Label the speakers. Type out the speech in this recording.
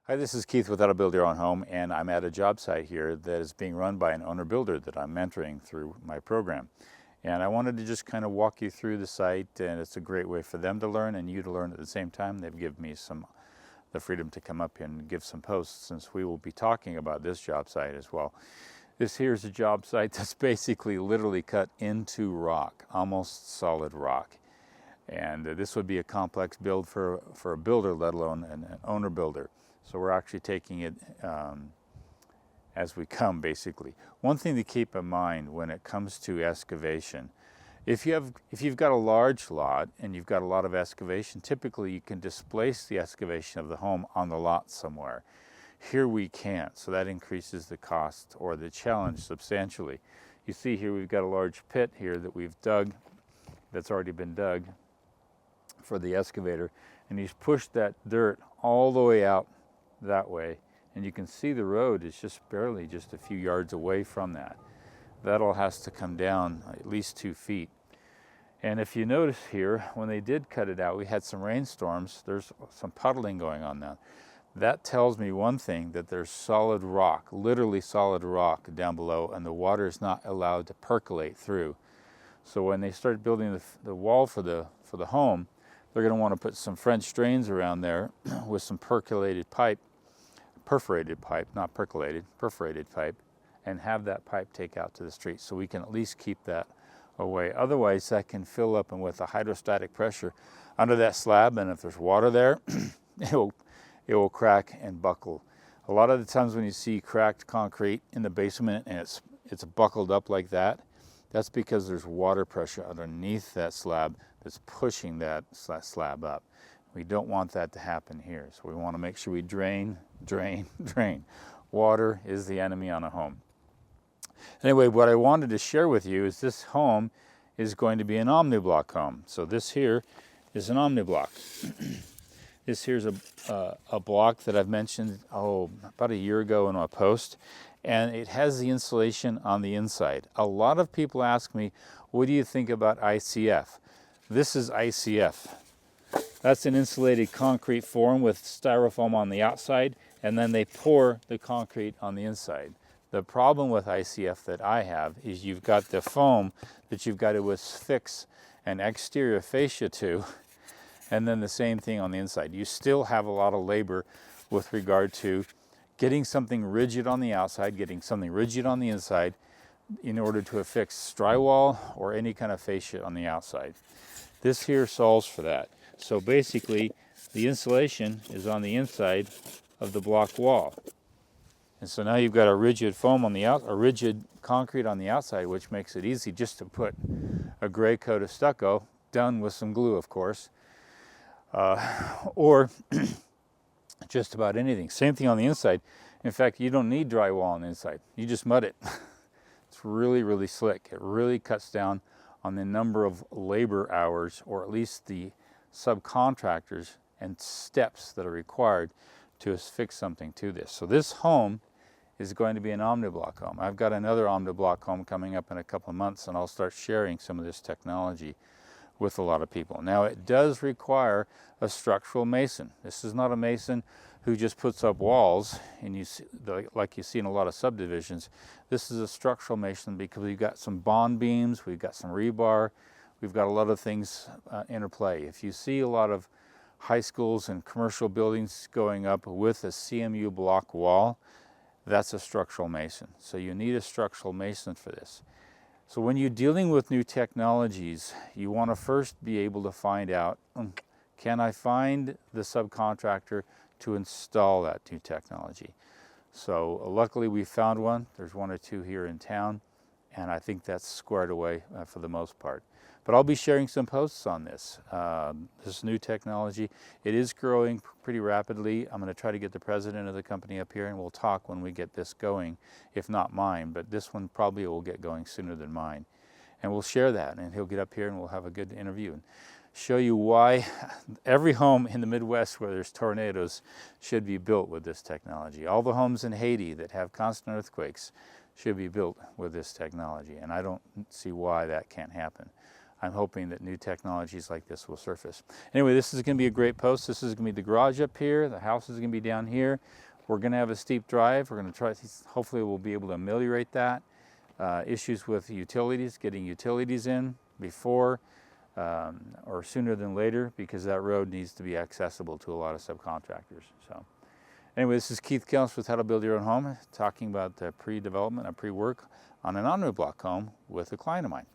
Speaker 1: Hi, this is Keith with How to Build Your Own Home, and I'm at a job site here that is being run by an owner-builder that I'm mentoring through my program. And I wanted to just kind of walk you through the site, and it's a great way for them to learn and you to learn at the same time. They've given me the freedom to come up here and give some posts, since we will be talking about this job site as well. This here is a job site that's basically literally cut into rock, almost solid rock. And this would be a complex build for a builder, let alone an owner-builder. So we're actually taking it as we come, basically. One thing to keep in mind when it comes to excavation, if you've got a large lot and you've got a lot of excavation, typically you can displace the excavation of the home on the lot somewhere. Here we can't, so that increases the cost or the challenge substantially. You see here we've got a large pit here that we've dug, that's already been dug for the excavator, and he's pushed that dirt all the way out that way, and you can see the road is just barely just a few yards away from that. That all has to come down at least 2 feet. And if you notice here, when they did cut it out, we had some rainstorms. There's some puddling going on now. That tells me one thing, that there's solid rock, literally solid rock down below, and the water is not allowed to percolate through. So when they start building the wall for the home, they're going to want to put some French drains around there with some perforated pipe, not percolated, perforated pipe, and have that pipe take out to the street, so we can at least keep that away. Otherwise, that can fill up, and with the hydrostatic pressure under that slab, and if there's water there, it will crack and buckle. A lot of the times when you see cracked concrete in the basement and it's buckled up like that, that's because there's water pressure underneath that slab that's pushing that slab up. We don't want that to happen here. So we want to make sure we drain, drain, drain. Water is the enemy on a home. Anyway, what I wanted to share with you is this home is going to be an Omni Block home. So this here is an Omni Block. This here's a block that I've mentioned, about a year ago in a post, and it has the insulation on the inside. A lot of people ask me, what do you think about ICF? This is ICF. That's an insulated concrete form with styrofoam on the outside, and then they pour the concrete on the inside. The problem with ICF that I have is you've got the foam that you've got to affix an exterior fascia to, and then the same thing on the inside. You still have a lot of labor with regard to getting something rigid on the outside, getting something rigid on the inside in order to affix drywall or any kind of fascia on the outside. This here solves for that. So basically, the insulation is on the inside of the block wall. And so now you've got a rigid foam on the a rigid concrete on the outside, which makes it easy just to put a gray coat of stucco, done with some glue, of course, or just about anything. Same thing on the inside. In fact, you don't need drywall on the inside. You just mud it. It's really, really slick. It really cuts down on the number of labor hours, or at least the subcontractors and steps that are required to affix something to this. So this home is going to be an Omniblock home. I've got another Omniblock home coming up in a couple of months, and I'll start sharing some of this technology with a lot of people. Now, it does require a structural mason. This is not a mason who just puts up walls, and you see, like you see in a lot of subdivisions. This is a structural mason because we've got some bond beams, we've got some rebar, we've got a lot of things interplay. If you see a lot of high schools and commercial buildings going up with a CMU block wall, that's a structural mason. So you need a structural mason for this. So when you're dealing with new technologies, you want to first be able to find out, can I find the subcontractor to install that new technology? So luckily we found one. There's one or two here in town, and I think that's squared away for the most part. But I'll be sharing some posts on this. This new technology, it is growing pretty rapidly. I'm going to try to get the president of the company up here, and we'll talk when we get this going, if not mine. But this one probably will get going sooner than mine. And we'll share that, and he'll get up here and we'll have a good interview and show you why every home in the Midwest where there's tornadoes should be built with this technology. All the homes in Haiti that have constant earthquakes should be built with this technology, and I don't see why that can't happen. I'm hoping that new technologies like this will surface. Anyway, this is going to be a great post. This is going to be the garage up here. The house is going to be down here. We're going to have a steep drive. We're going to try, hopefully we'll be able to ameliorate that. Issues with utilities, getting utilities in before or sooner than later, because that road needs to be accessible to a lot of subcontractors. So anyway, this is Keith Kells with How to Build Your Own Home, talking about pre-development and pre-work on an Omni Block home with a client of mine.